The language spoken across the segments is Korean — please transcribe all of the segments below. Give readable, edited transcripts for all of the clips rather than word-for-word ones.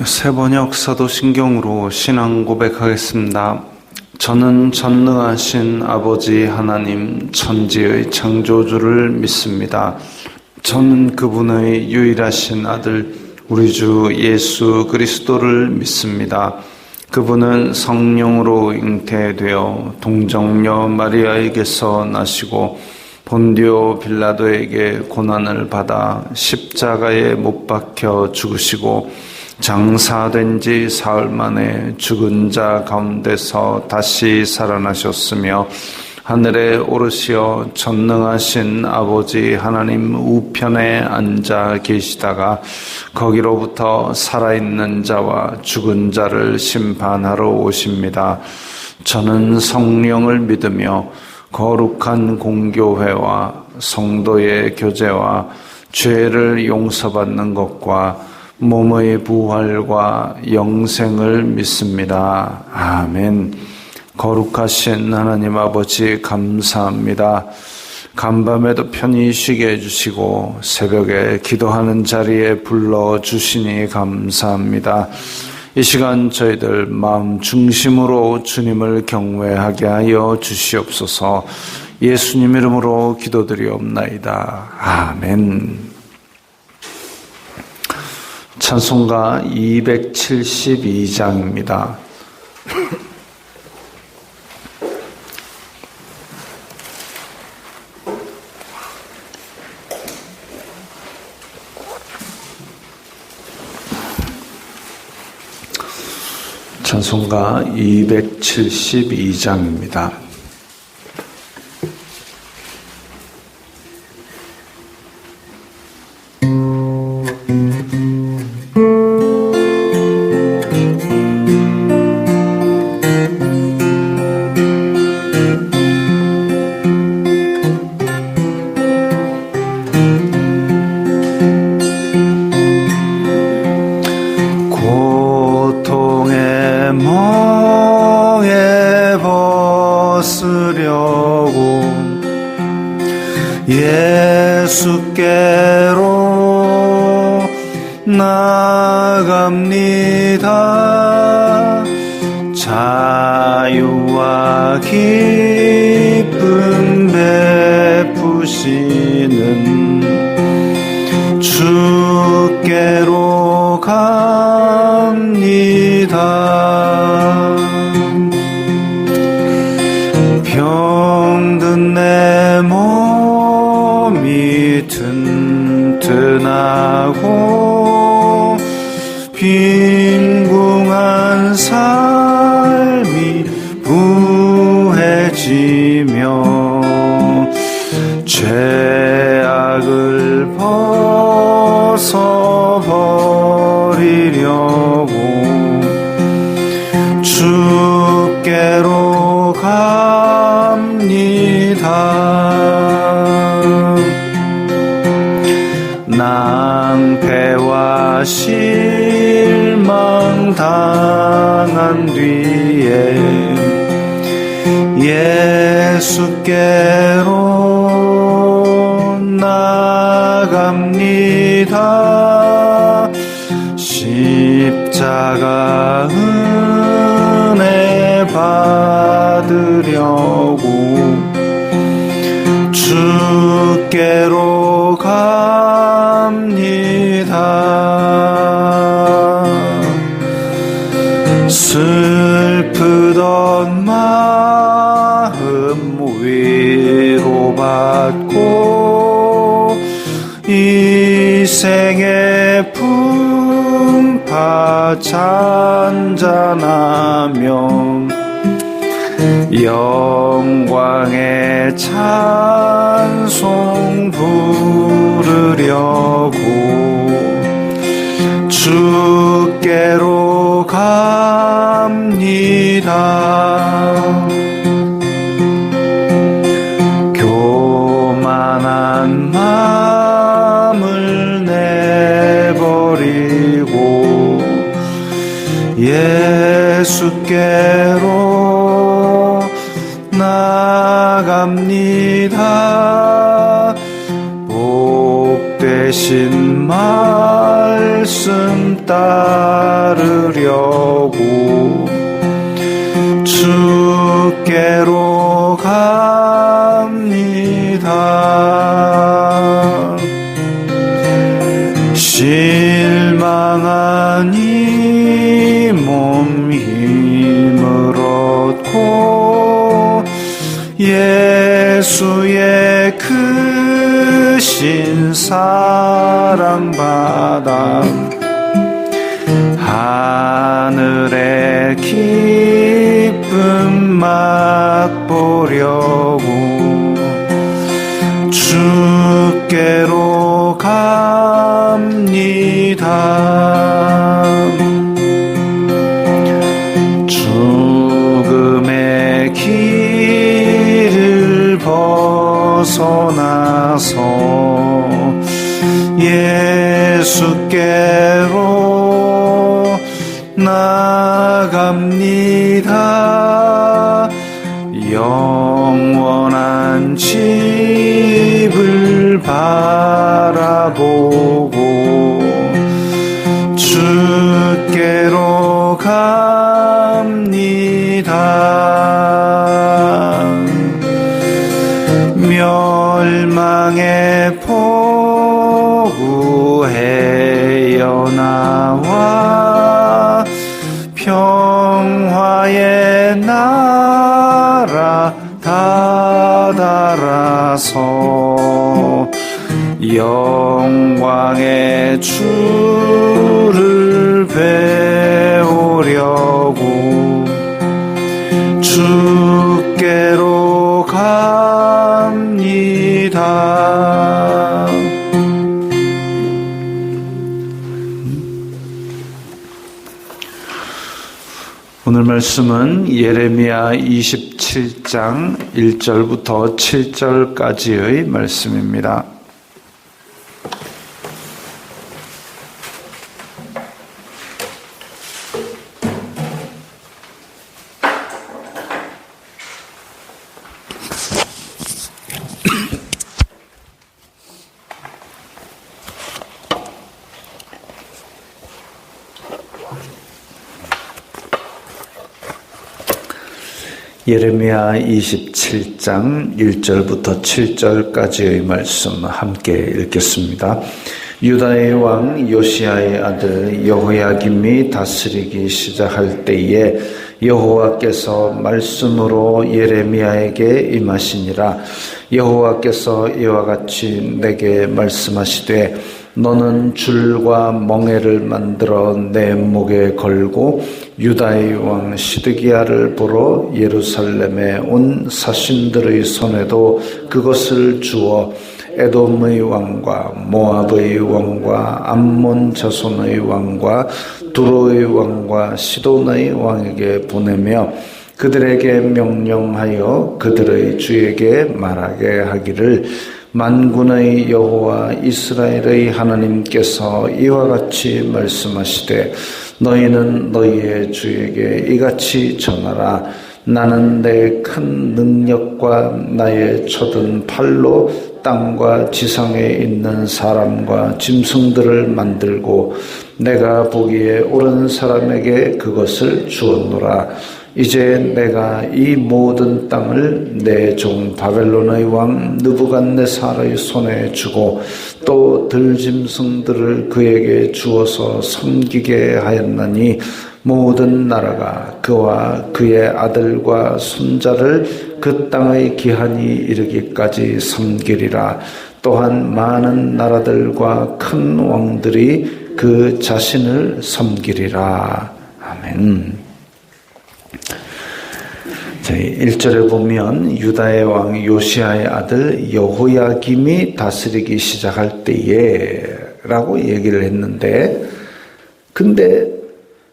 새번역 사도신경으로 신앙 고백하겠습니다. 저는 전능하신 아버지 하나님 천지의 창조주를 믿습니다. 저는 그분의 유일하신 아들 우리 주 예수 그리스도를 믿습니다. 그분은 성령으로 잉태되어 동정녀 마리아에게서 나시고 본디오 빌라도에게 고난을 받아 십자가에 못 박혀 죽으시고 장사된 지 사흘 만에 죽은 자 가운데서 다시 살아나셨으며 하늘에 오르시어 전능하신 아버지 하나님 우편에 앉아 계시다가 거기로부터 살아있는 자와 죽은 자를 심판하러 오십니다. 저는 성령을 믿으며 거룩한 공교회와 성도의 교제와 죄를 용서받는 것과 몸의 부활과 영생을 믿습니다. 아멘. 거룩하신 하나님 아버지 감사합니다. 간밤에도 편히 쉬게 해주시고 새벽에 기도하는 자리에 불러주시니 감사합니다. 이 시간 저희들 마음 중심으로 주님을 경외하게 하여 주시옵소서. 예수님 이름으로 기도드리옵나이다. 아멘. 찬송가 272장입니다. 찬송가 272장입니다. 예수께로 나갑니다. 자유와 기쁨 베푸시는 주께로 갑니다. 병든 내 몸이 튼튼하고 빈궁한 삶이 부해지며 죄악을 벗어버리려고 주께로 갑니다. 낭패와 실망 당한 뒤에 예수께로 나갑니다. 십자가 은혜 받으려고 주께로 갑니다. 슬프던 마음 위로받고 이 생의 풍파 잔잔하며 영광의 찬송 부르려고 주께로 갑니다. 교만한 마음을 내버리고 예수께로 나갑니다. 복되신 말씀 따르 바라보려고 주께로 갑니다. 실망한 이 몸 힘을 얻고 예수의 크신 사랑 받아 하늘의 기쁨 맛보려고 주께로 갑니다. 죽음의 길을 벗어나서 예수께로 나갑니다. 영원한 집을 바라보고 주께로 갑니다. 멸망의 포구에 나와 평화의 나라 다다라서 영광의 주를 배우려고 주께로 갑니다. 오늘 말씀은 예레미야 27장 1절부터 7절까지의 말씀입니다. 예레미야 27장 1절부터 7절까지의 말씀 함께 읽겠습니다. 유다의 왕 요시야의 아들 여호야김이 다스리기 시작할 때에 여호와께서 말씀으로 예레미야에게 임하시니라. 여호와께서 이와 같이 내게 말씀하시되 너는 줄과 멍에를 만들어 내 목에 걸고 유다의 왕 시드기야를 보러 예루살렘에 온 사신들의 손에도 그것을 주어 에돔의 왕과 모압의 왕과 암몬 자손의 왕과 두로의 왕과 시돈의 왕에게 보내며 그들에게 명령하여 그들의 주에게 말하게 하기를 만군의 여호와 이스라엘의 하나님께서 이와 같이 말씀하시되 너희는 너희의 주에게 이같이 전하라. 나는 내 큰 능력과 나의 쳐든 팔로 땅과 지상에 있는 사람과 짐승들을 만들고 내가 보기에 옳은 사람에게 그것을 주었노라. 이제 내가 이 모든 땅을 내 종 바벨론의 왕 느부갓네살의 손에 주고 또 들짐승들을 그에게 주어서 섬기게 하였나니 모든 나라가 그와 그의 아들과 손자를 그 땅의 기한이 이르기까지 섬기리라. 또한 많은 나라들과 큰 왕들이 그 자신을 섬기리라. 아멘. 1절에 보면 유다의 왕 요시야의 아들 여호야김이 다스리기 시작할 때에 라고 얘기를 했는데, 근데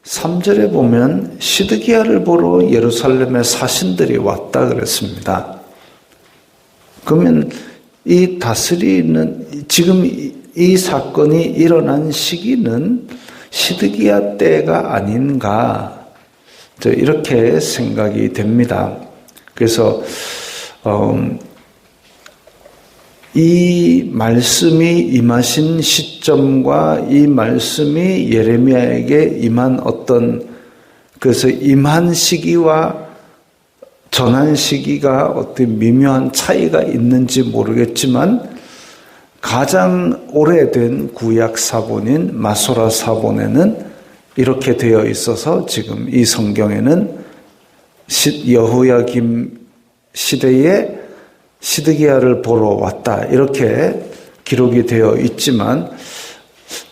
3절에 보면 시드기야를 보러 예루살렘에 사신들이 왔다 그랬습니다. 그러면 이 다스리는, 지금 이 사건이 일어난 시기는 시드기야 때가 아닌가, 이렇게 생각이 됩니다. 그래서 이 말씀이 임하신 시점과 이 말씀이 예레미야에게 임한 그래서 임한 시기와 전한 시기가 어떤 미묘한 차이가 있는지 모르겠지만 가장 오래된 구약 사본인 마소라 사본에는 이렇게 되어 있어서 지금 이 성경에는 여호야김 시대에 시드기야를 보러 왔다 이렇게 기록이 되어 있지만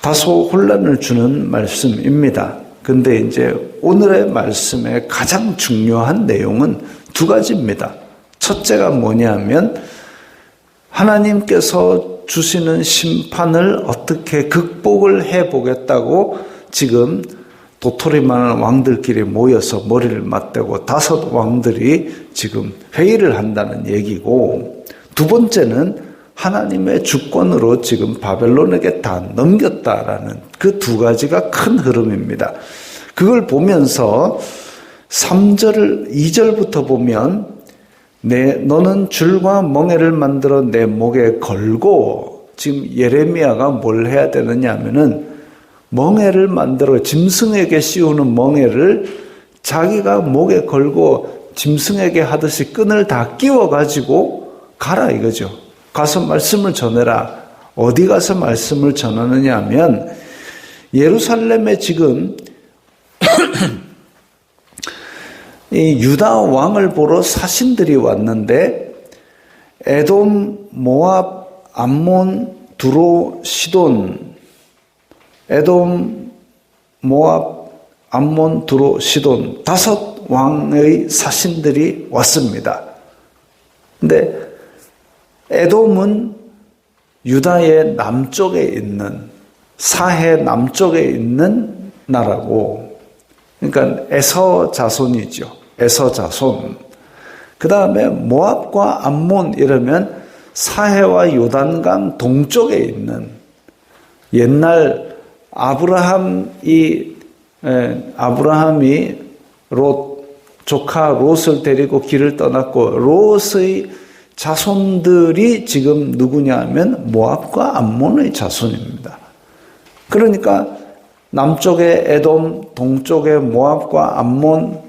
다소 혼란을 주는 말씀입니다. 근데 이제 오늘의 말씀의 가장 중요한 내용은 두 가지입니다. 첫째가 뭐냐면 하나님께서 주시는 심판을 어떻게 극복을 해보겠다고 지금 도토리 많은 왕들끼리 모여서 머리를 맞대고 5 왕들이 지금 회의를 한다는 얘기고, 두 번째는 하나님의 주권으로 지금 바벨론에게 다 넘겼다라는 그 두 가지가 큰 흐름입니다. 그걸 보면서 2절부터 보면 너는 줄과 멍에를 만들어 내 목에 걸고, 지금 예레미야가 뭘 해야 되느냐 하면은 멍에를 만들어 짐승에게 씌우는 멍에를 자기가 목에 걸고 짐승에게 하듯이 끈을 다 끼워가지고 가라 이거죠. 가서 말씀을 전해라. 어디 가서 말씀을 전하느냐 하면 예루살렘에 지금 이 유다 왕을 보러 사신들이 왔는데 에돔, 모압, 암몬, 두로, 시돈, 에돔, 모압, 암몬, 두로, 시돈 5 왕의 사신들이 왔습니다. 근데 에돔은 유다의 남쪽에 있는 사해 남쪽에 있는 나라고, 그러니까 에서 자손이죠. 에서 자손. 그 다음에 모압과 암몬 이러면 사해와 요단강 동쪽에 있는, 옛날 아브라함이 조카 롯을 데리고 길을 떠났고 롯의 자손들이 지금 누구냐 하면 모압과 암몬의 자손입니다. 그러니까 남쪽에 에돔, 동쪽에 모압과 암몬,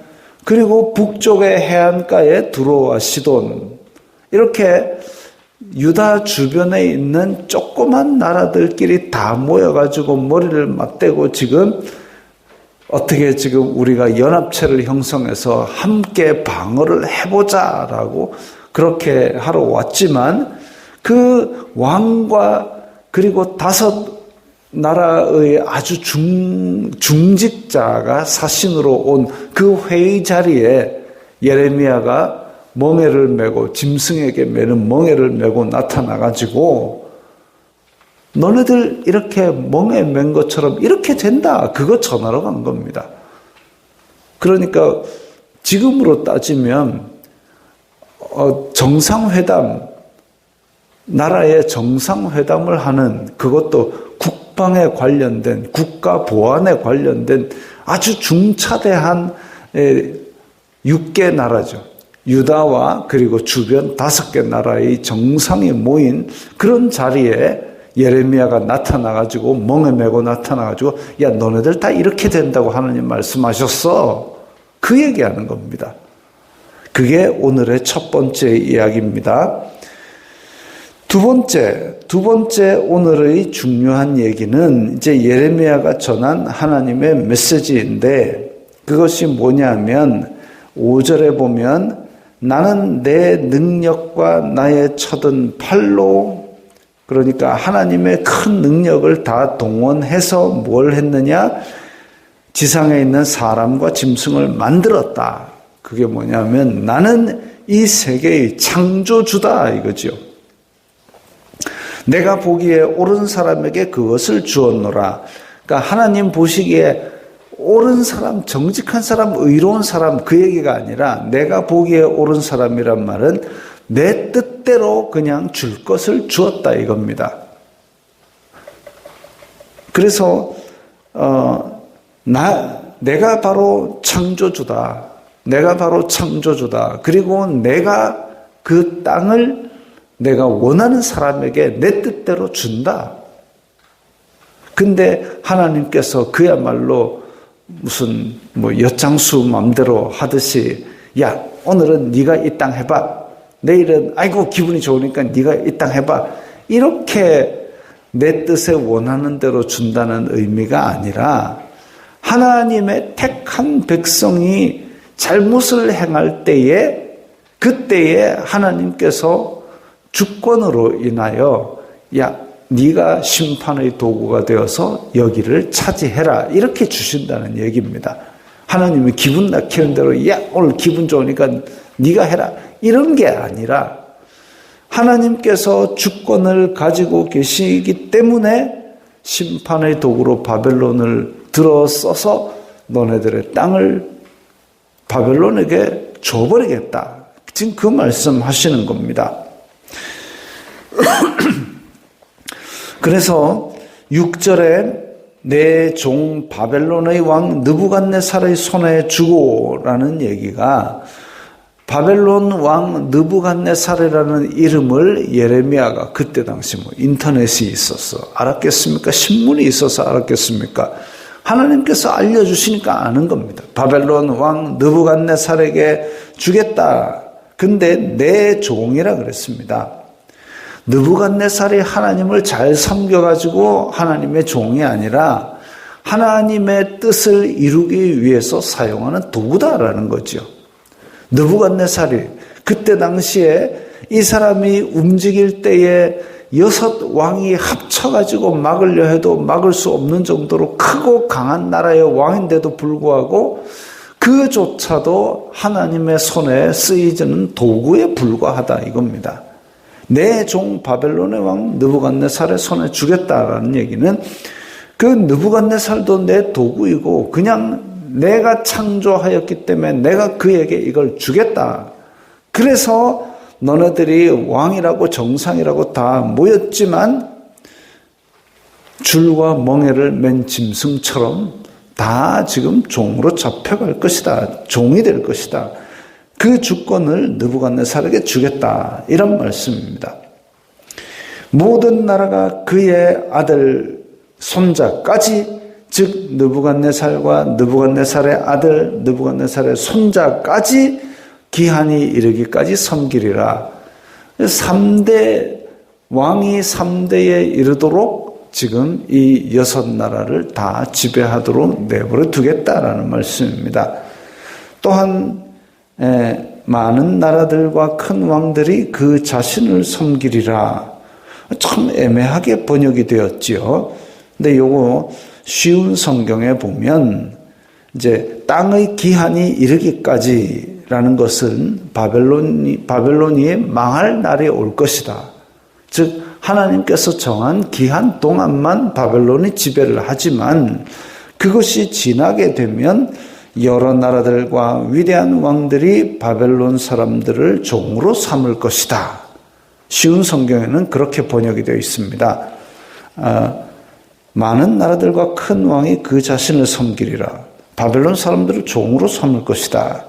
그리고 북쪽의 해안가에 두로와 시돈, 이렇게 유다 주변에 있는 조그만 나라들끼리 다 모여가지고 머리를 맞대고 지금 어떻게 지금 우리가 연합체를 형성해서 함께 방어를 해보자라고 그렇게 하러 왔지만, 그 왕과 그리고 5 나라의 아주 중직자가 사신으로 온 그 회의 자리에 예레미야가 멍에를 메고 짐승에게 매는 멍에를 메고 나타나가지고 너네들 이렇게 멍에 맨 것처럼 이렇게 된다, 그거 전하러 간 겁니다. 그러니까 지금으로 따지면 정상회담, 나라의 정상회담을 하는, 그것도 국방에 관련된, 국가 보안에 관련된 아주 중차대한 6개 나라죠. 유다와 그리고 주변 5개 나라의 정상이 모인 그런 자리에 예레미야가 나타나가지고 멍에 메고 나타나가지고 야 너네들 다 이렇게 된다고 하나님 말씀하셨어, 그 얘기하는 겁니다. 그게 오늘의 첫 번째 이야기입니다. 두 번째 오늘의 중요한 얘기는 이제 예레미야가 전한 하나님의 메시지인데, 그것이 뭐냐면 5절에 보면 나는 내 능력과 나의 쳐든 팔로, 그러니까 하나님의 큰 능력을 다 동원해서 뭘 했느냐, 지상에 있는 사람과 짐승을 만들었다. 그게 뭐냐면 나는 이 세계의 창조주다 이거죠. 내가 보기에 옳은 사람에게 그것을 주었노라. 그러니까 하나님 보시기에 옳은 사람, 정직한 사람, 의로운 사람, 그 얘기가 아니라 내가 보기에 옳은 사람이란 말은 내 뜻대로 그냥 줄 것을 주었다 이겁니다. 그래서 내가 바로 창조주다. 내가 바로 창조주다. 그리고 내가 그 땅을 내가 원하는 사람에게 내 뜻대로 준다. 근데 하나님께서 그야말로 무슨 엿장수 맘대로 하듯이 야 오늘은 네가 이 땅 해봐. 내일은 아이고 기분이 좋으니까 네가 이 땅 해봐. 이렇게 내 뜻에 원하는 대로 준다는 의미가 아니라 하나님의 택한 백성이 잘못을 행할 때에 그때에 하나님께서 주권으로 인하여 야 네가 심판의 도구가 되어서 여기를 차지해라 이렇게 주신다는 얘기입니다. 하나님이 기분 나키는 대로 야 오늘 기분 좋으니까 네가 해라 이런 게 아니라 하나님께서 주권을 가지고 계시기 때문에 심판의 도구로 바벨론을 들어 써서 너네들의 땅을 바벨론에게 줘버리겠다. 지금 그 말씀 하시는 겁니다. 그래서 6절에 내 종 바벨론의 왕 느부갓네살의 손에 주고라는 얘기가 바벨론 왕 느부갓네살이라는 이름을 예레미야가 그때 당시 인터넷이 있어서 알았겠습니까? 신문이 있어서 알았겠습니까? 하나님께서 알려주시니까 아는 겁니다. 바벨론 왕 느부갓네살에게 주겠다. 근데 내 종이라 그랬습니다. 느부갓네살이 하나님을 잘 섬겨가지고 하나님의 종이 아니라 하나님의 뜻을 이루기 위해서 사용하는 도구다라는 거죠. 느부갓네살이 그때 당시에 이 사람이 움직일 때에 6 왕이 합쳐가지고 막으려 해도 막을 수 없는 정도로 크고 강한 나라의 왕인데도 불구하고 그조차도 하나님의 손에 쓰이지는 도구에 불과하다 이겁니다. 내 종 바벨론의 왕 느부갓네살의 손에 주겠다라는 얘기는 그 느부갓네살도 내 도구이고 그냥 내가 창조하였기 때문에 내가 그에게 이걸 주겠다. 그래서 너네들이 왕이라고 정상이라고 다 모였지만 줄과 멍에를 맨 짐승처럼 다 지금 종으로 잡혀갈 것이다. 종이 될 것이다. 그 주권을 느부갓네살에게 주겠다. 이런 말씀입니다. 모든 나라가 그의 아들 손자까지 즉 느부갓네살과 느부갓네살의 아들 느부갓네살의 손자까지 기한이 이르기까지 섬기리라. 3대 왕이 3대에 이르도록 지금 이 6 나라를 다 지배하도록 내버려 두겠다라는 말씀입니다. 또한 많은 나라들과 큰 왕들이 그 자신을 섬기리라. 참 애매하게 번역이 되었지요. 근데 요거 쉬운 성경에 보면 이제 땅의 기한이 이르기까지라는 것은 바벨론이 망할 날이 올 것이다. 즉 하나님께서 정한 기한 동안만 바벨론이 지배를 하지만 그것이 지나게 되면 여러 나라들과 위대한 왕들이 바벨론 사람들을 종으로 삼을 것이다. 쉬운 성경에는 그렇게 번역이 되어 있습니다. 많은 나라들과 큰 왕이 그 자신을 섬기리라. 바벨론 사람들을 종으로 삼을 것이다.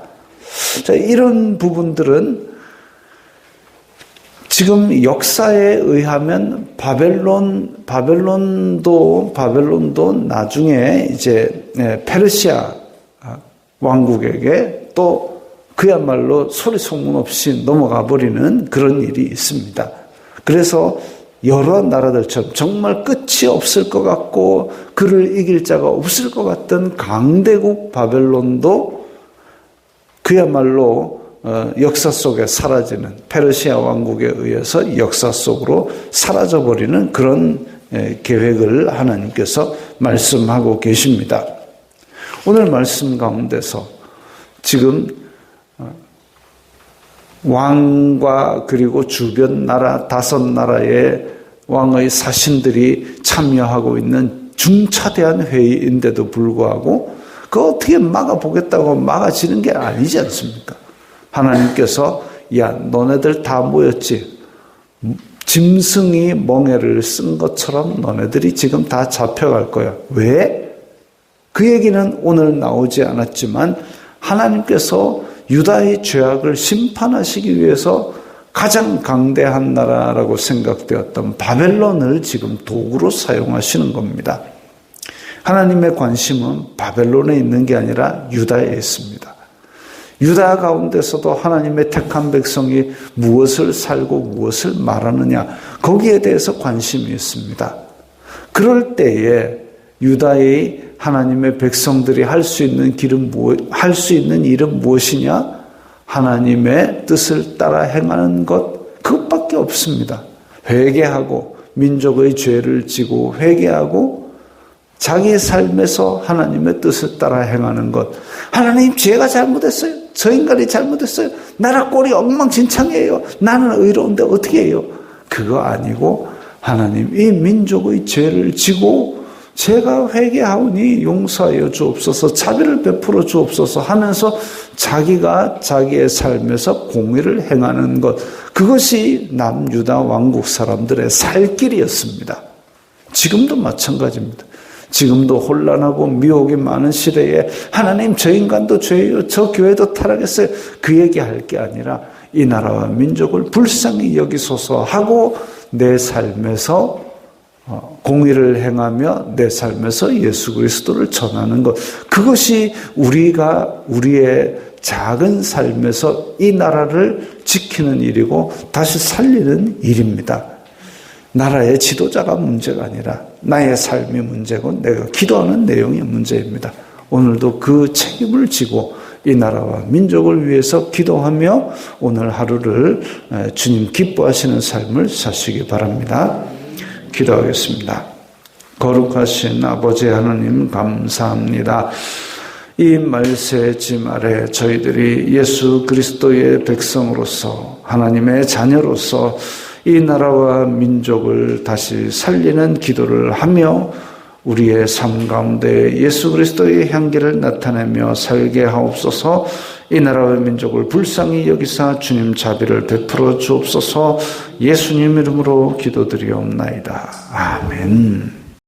자, 이런 부분들은 지금 역사에 의하면 바벨론도 나중에 이제 페르시아 왕국에게 또 그야말로 소리 소문 없이 넘어가 버리는 그런 일이 있습니다. 그래서 여러 나라들처럼 정말 끝이 없을 것 같고 그를 이길 자가 없을 것 같던 강대국 바벨론도 그야말로 역사 속에 사라지는 페르시아 왕국에 의해서 역사 속으로 사라져버리는 그런 계획을 하나님께서 말씀하고 계십니다. 오늘 말씀 가운데서 지금 왕과 그리고 주변 나라 5 나라의 왕의 사신들이 참여하고 있는 중차대한 회의인데도 불구하고 그거 어떻게 막아보겠다고 막아지는 게 아니지 않습니까? 하나님께서 야 너네들 다 모였지. 짐승이 멍에를 쓴 것처럼 너네들이 지금 다 잡혀갈 거야. 왜? 그 얘기는 오늘 나오지 않았지만 하나님께서 유다의 죄악을 심판하시기 위해서 가장 강대한 나라라고 생각되었던 바벨론을 지금 도구로 사용하시는 겁니다. 하나님의 관심은 바벨론에 있는 게 아니라 유다에 있습니다. 유다 가운데서도 하나님의 택한 백성이 무엇을 살고 무엇을 말하느냐, 거기에 대해서 관심이 있습니다. 그럴 때에 유다의 하나님의 백성들이 할 수 있는 일은 무엇이냐? 하나님의 뜻을 따라 행하는 것, 그것밖에 없습니다. 회개하고 민족의 죄를 지고 회개하고 자기의 삶에서 하나님의 뜻을 따라 행하는 것. 하나님, 제가 잘못했어요. 저 인간이 잘못했어요. 나라 꼴이 엉망진창이에요. 나는 의로운데 어떻게 해요? 그거 아니고 하나님, 이 민족의 죄를 지고 제가 회개하오니 용서하여 주옵소서, 자비를 베풀어 주옵소서 하면서 자기가 자기의 삶에서 공의를 행하는 것, 그것이 남유다 왕국 사람들의 살 길이었습니다. 지금도 마찬가지입니다. 지금도 혼란하고 미혹이 많은 시대에 하나님, 저 인간도 죄예요, 저 교회도 타락했어요, 그 얘기할 게 아니라 이 나라와 민족을 불쌍히 여기소서 하고 내 삶에서 공의를 행하며 내 삶에서 예수 그리스도를 전하는 것, 그것이 우리의 작은 삶에서 이 나라를 지키는 일이고 다시 살리는 일입니다. 나라의 지도자가 문제가 아니라 나의 삶이 문제고 내가 기도하는 내용이 문제입니다. 오늘도 그 책임을 지고 이 나라와 민족을 위해서 기도하며 오늘 하루를 주님 기뻐하시는 삶을 사시기 바랍니다. 기도하겠습니다. 거룩하신 아버지 하나님, 감사합니다. 이 말세 짐 아래 저희들이 예수 그리스도의 백성으로서, 하나님의 자녀로서 이 나라와 민족을 다시 살리는 기도를 하며 우리의 삶 가운데 예수 그리스도의 향기를 나타내며 살게 하옵소서. 이 나라와 민족을 불쌍히 여기사 주님 자비를 베풀어 주옵소서. 예수님 이름으로 기도드리옵나이다. 아멘.